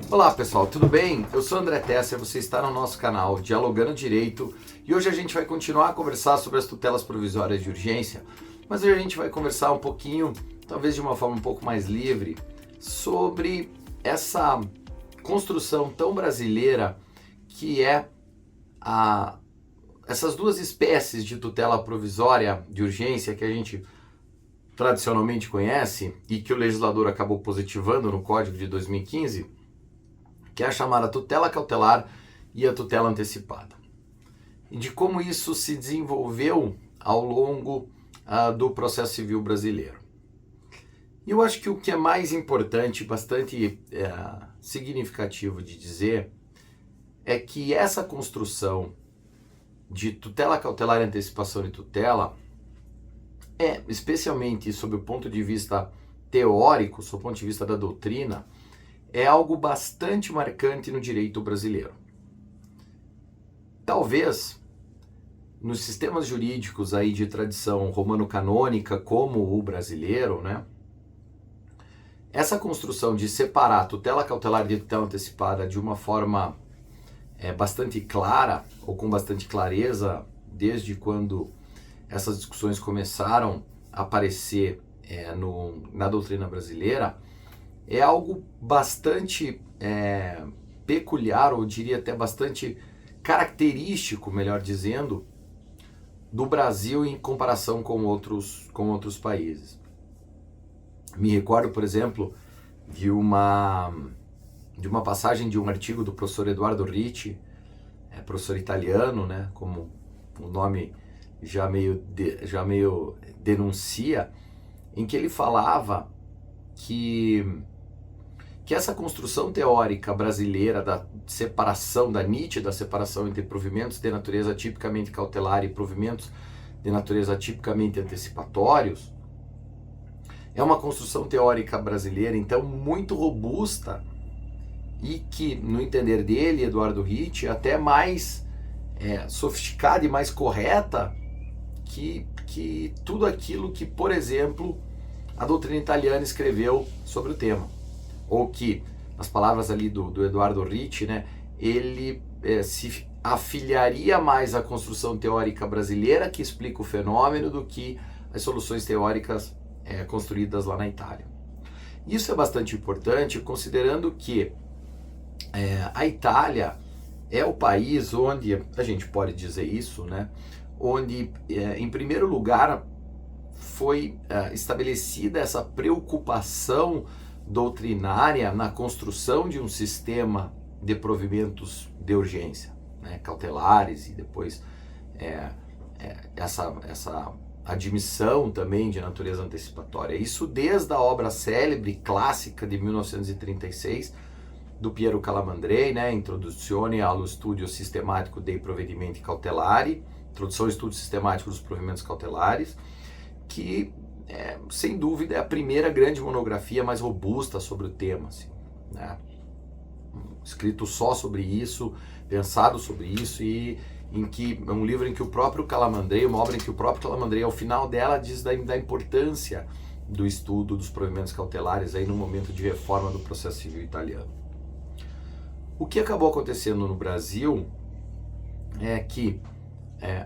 Olá pessoal, tudo bem? Eu sou André Tesser, você está no nosso canal Dialogando Direito e hoje a gente vai continuar a conversar sobre as tutelas provisórias de urgência, mas hoje a gente vai conversar um pouquinho, talvez de uma forma um pouco mais livre, sobre essa construção tão brasileira que é essas duas espécies de tutela provisória de urgência que a gente tradicionalmente conhece e que o legislador acabou positivando no Código de 2015, que é a chamada tutela cautelar e a tutela antecipada. E de como isso se desenvolveu ao longo do processo civil brasileiro. E eu acho que o que é mais importante, bastante significativo de dizer, é que essa construção de tutela cautelar, antecipação e tutela especialmente sob o ponto de vista teórico, sob o ponto de vista da doutrina, é algo bastante marcante no direito brasileiro. Talvez nos sistemas jurídicos aí de tradição romano-canônica, como o brasileiro, né, essa construção de separar tutela cautelar e tutela antecipada de uma forma bastante clara, ou com bastante clareza, desde quando essas discussões começaram a aparecer na doutrina brasileira, é algo bastante peculiar, ou diria até bastante característico, melhor dizendo, do Brasil em comparação com outros países. Me recordo, por exemplo, de uma passagem de um artigo do professor Eduardo Ricci, professor italiano, né, como o nome já meio denuncia, em que ele falava que essa construção teórica brasileira da separação, da nítida separação entre provimentos de natureza tipicamente cautelar e provimentos de natureza tipicamente antecipatórios, é uma construção teórica brasileira, então, muito robusta e que, no entender dele, Eduardo Ricci, até mais sofisticada e mais correta que tudo aquilo que, por exemplo, a doutrina italiana escreveu sobre o tema. Ou que, nas palavras ali do Eduardo Ricci, né, ele se afiliaria mais à construção teórica brasileira que explica o fenômeno do que as soluções teóricas construídas lá na Itália. Isso é bastante importante, considerando que a Itália é o país onde, a gente pode dizer isso, né, onde, em primeiro lugar, foi estabelecida essa preocupação doutrinária na construção de um sistema de provimentos de urgência, né, cautelares, e depois essa admissão também de natureza antecipatória. Isso desde a obra célebre, clássica de 1936, do Piero Calamandrei, né, Introduzione allo studio sistematico dei provvedimenti cautelari, Introdução ao estudo sistemático dos provimentos cautelares, que sem dúvida é a primeira grande monografia mais robusta sobre o tema, assim, né? Escrito só sobre isso, pensado sobre isso, e é um livro em que o próprio Calamandrei, uma obra em que o próprio Calamandrei, ao final dela, diz da importância do estudo dos provimentos cautelares aí no momento de reforma do processo civil italiano. O que acabou acontecendo no Brasil é que,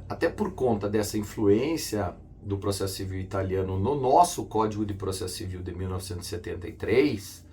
até por conta dessa influência do processo civil italiano no nosso Código de Processo Civil de 1973,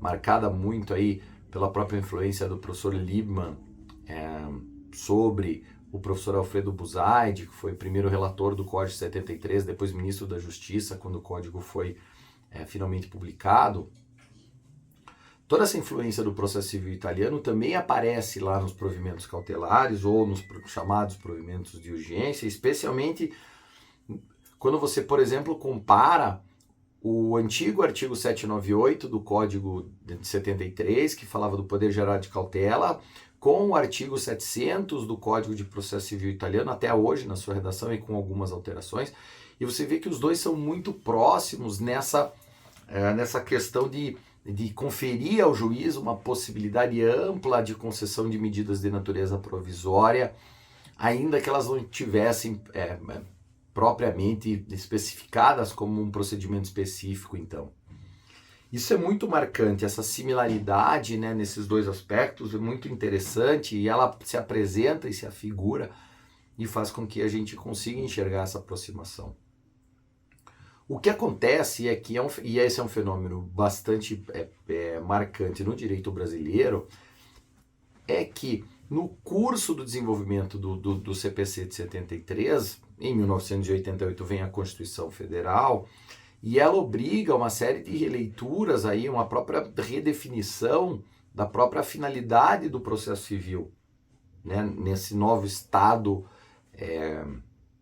marcada muito aí pela própria influência do professor Liebman sobre o professor Alfredo Buzaide, que foi o primeiro relator do Código de 73, depois ministro da Justiça, quando o Código foi finalmente publicado. Toda essa influência do processo civil italiano também aparece lá nos provimentos cautelares ou nos chamados provimentos de urgência, especialmente quando você, por exemplo, compara o antigo artigo 798 do Código de 73, que falava do poder geral de cautela, com o artigo 700 do Código de Processo Civil italiano, até hoje na sua redação e com algumas alterações, e você vê que os dois são muito próximos nessa questão de conferir ao juiz uma possibilidade ampla de concessão de medidas de natureza provisória, ainda que elas não tivessem propriamente especificadas como um procedimento específico, então. Isso é muito marcante, essa similaridade, né, nesses dois aspectos é muito interessante e ela se apresenta e se afigura e faz com que a gente consiga enxergar essa aproximação. O que acontece é que, e esse é um fenômeno bastante marcante no direito brasileiro, é que no curso do desenvolvimento do CPC de 73, em 1988 vem a Constituição Federal, e ela obriga uma série de releituras, aí, uma própria redefinição da própria finalidade do processo civil, né? Nesse novo estado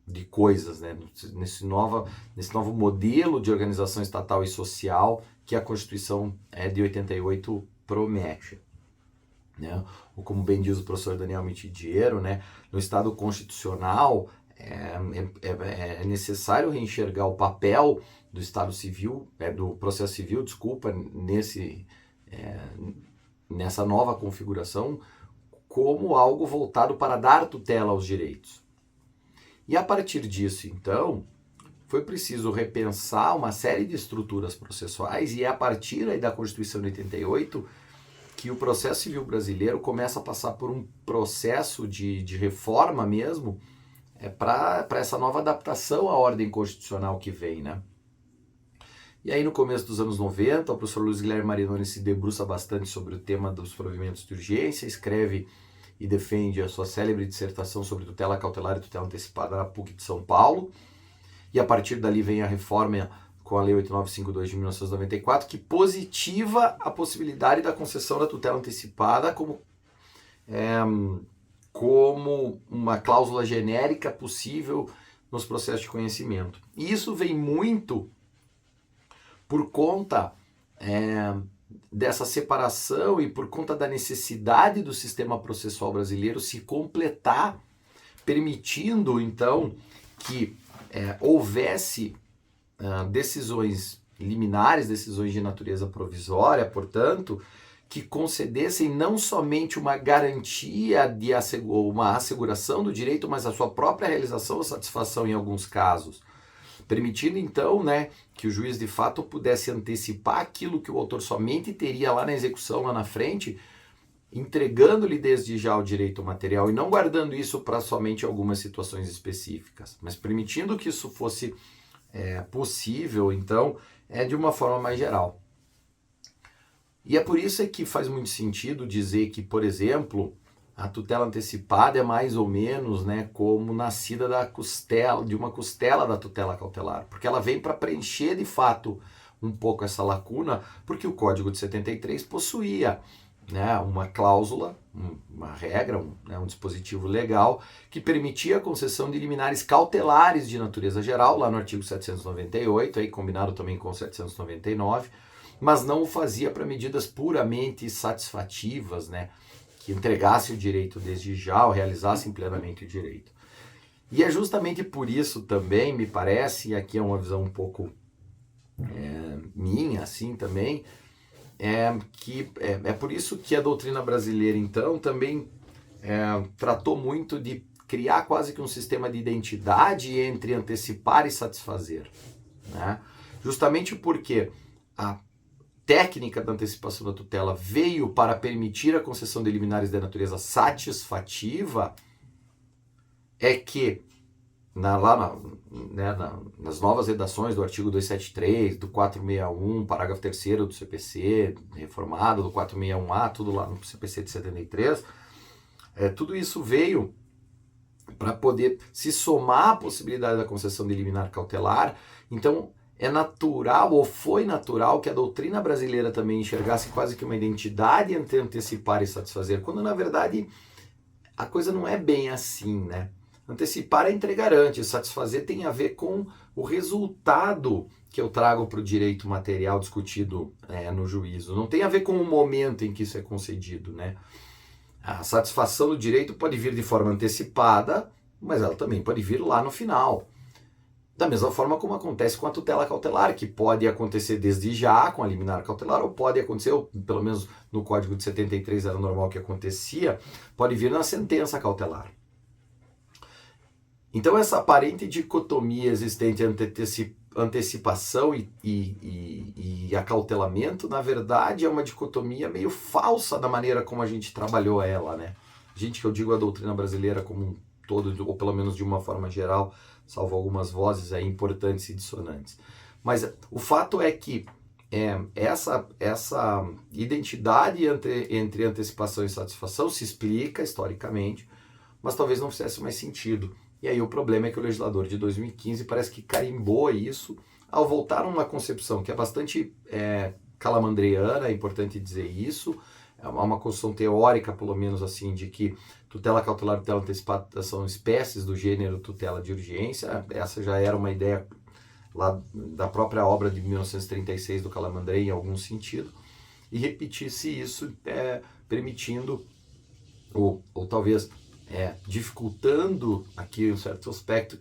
de coisas, né? nesse novo modelo de organização estatal e social que a Constituição de 88 promete. Né? Ou como bem diz o professor Daniel Mitidiero, né? No Estado constitucional é necessário reenxergar o papel do Estado Civil, do processo civil, nessa nova configuração, como algo voltado para dar tutela aos direitos. E a partir disso, então, foi preciso repensar uma série de estruturas processuais e é a partir aí da Constituição de 88 que o processo civil brasileiro começa a passar por um processo de reforma mesmo, para essa nova adaptação à ordem constitucional que vem, né? E aí no começo dos anos 90, o professor Luiz Guilherme Marinoni se debruça bastante sobre o tema dos provimentos de urgência, escreve e defende a sua célebre dissertação sobre tutela cautelar e tutela antecipada na PUC de São Paulo, e a partir dali vem a reforma com a Lei 8952 de 1994, que positiva a possibilidade da concessão da tutela antecipada como uma cláusula genérica possível nos processos de conhecimento. E isso vem muito por conta dessa separação e por conta da necessidade do sistema processual brasileiro se completar, permitindo, então, que houvesse decisões liminares, decisões de natureza provisória, portanto, que concedessem não somente uma garantia de uma asseguração do direito, mas a sua própria realização ou satisfação em alguns casos, permitindo então, né, que o juiz de fato pudesse antecipar aquilo que o autor somente teria lá na execução, lá na frente, entregando-lhe desde já o direito material e não guardando isso para somente algumas situações específicas, mas permitindo que isso fosse possível, então, de uma forma mais geral. E é por isso que faz muito sentido dizer que, por exemplo, a tutela antecipada é mais ou menos, né, como nascida de uma costela da tutela cautelar, porque ela vem para preencher de fato um pouco essa lacuna, porque o Código de 73 possuía, né, uma cláusula, uma regra, um dispositivo legal que permitia a concessão de liminares cautelares de natureza geral, lá no artigo 798, aí combinado também com o 799, mas não o fazia para medidas puramente satisfativas, né, que entregasse o direito desde já ou realizassem plenamente o direito. E é justamente por isso também, me parece, e aqui é uma visão um pouco minha, assim, também, é por isso que a doutrina brasileira, então, também tratou muito de criar quase que um sistema de identidade entre antecipar e satisfazer, né? Justamente porque a técnica da antecipação da tutela veio para permitir a concessão de liminares de natureza satisfativa, é que nas novas redações do artigo 273, do 461, parágrafo 3º do CPC, reformado, do 461A, tudo lá no CPC de 73, tudo isso veio para poder se somar à possibilidade da concessão de liminar cautelar. Então, é natural, ou foi natural, que a doutrina brasileira também enxergasse quase que uma identidade entre antecipar e satisfazer, quando na verdade a coisa não é bem assim, né? Antecipar é entregar antes, satisfazer tem a ver com o resultado que eu trago para o direito material discutido no juízo. Não tem a ver com o momento em que isso é concedido, né? A satisfação do direito pode vir de forma antecipada, mas ela também pode vir lá no final. Da mesma forma como acontece com a tutela cautelar, que pode acontecer desde já com a liminar cautelar, ou pode acontecer, ou pelo menos no Código de 73 era normal que acontecia, pode vir na sentença cautelar. Então essa aparente dicotomia existente entre antecipação e acautelamento, na verdade, é uma dicotomia meio falsa da maneira como a gente trabalhou ela, né? Que eu digo a doutrina brasileira como um todo, ou pelo menos de uma forma geral, salvo algumas vozes aí importantes e dissonantes. Mas o fato é que essa identidade entre antecipação e satisfação se explica historicamente, mas talvez não fizesse mais sentido. E aí o problema é que o legislador de 2015 parece que carimbou isso ao voltar a uma concepção que é bastante calamandriana, é importante dizer isso, é uma construção teórica, pelo menos assim, de que tutela cautelar e tutela antecipada são espécies do gênero tutela de urgência. Essa já era uma ideia lá da própria obra de 1936 do Calamandrei, em algum sentido, e repetisse isso, permitindo, ou talvez dificultando aqui um certo aspecto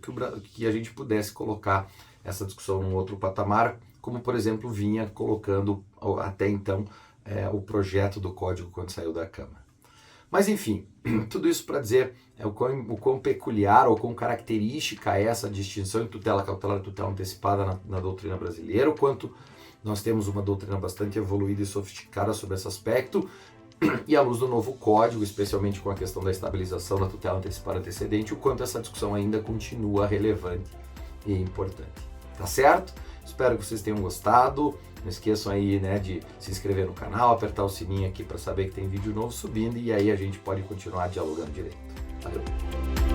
que a gente pudesse colocar essa discussão num outro patamar, como por exemplo vinha colocando até então o projeto do código quando saiu da Câmara. Mas enfim, tudo isso para dizer o quão peculiar ou quão característica é essa distinção entre tutela cautelar e tutela antecipada na doutrina brasileira, o quanto nós temos uma doutrina bastante evoluída e sofisticada sobre esse aspecto, e à luz do novo código, especialmente com a questão da estabilização da tutela antecipada antecedente, o quanto essa discussão ainda continua relevante e importante. Tá certo? Espero que vocês tenham gostado. Não esqueçam aí, né, de se inscrever no canal, apertar o sininho aqui para saber que tem vídeo novo subindo, e aí a gente pode continuar dialogando direito. Valeu!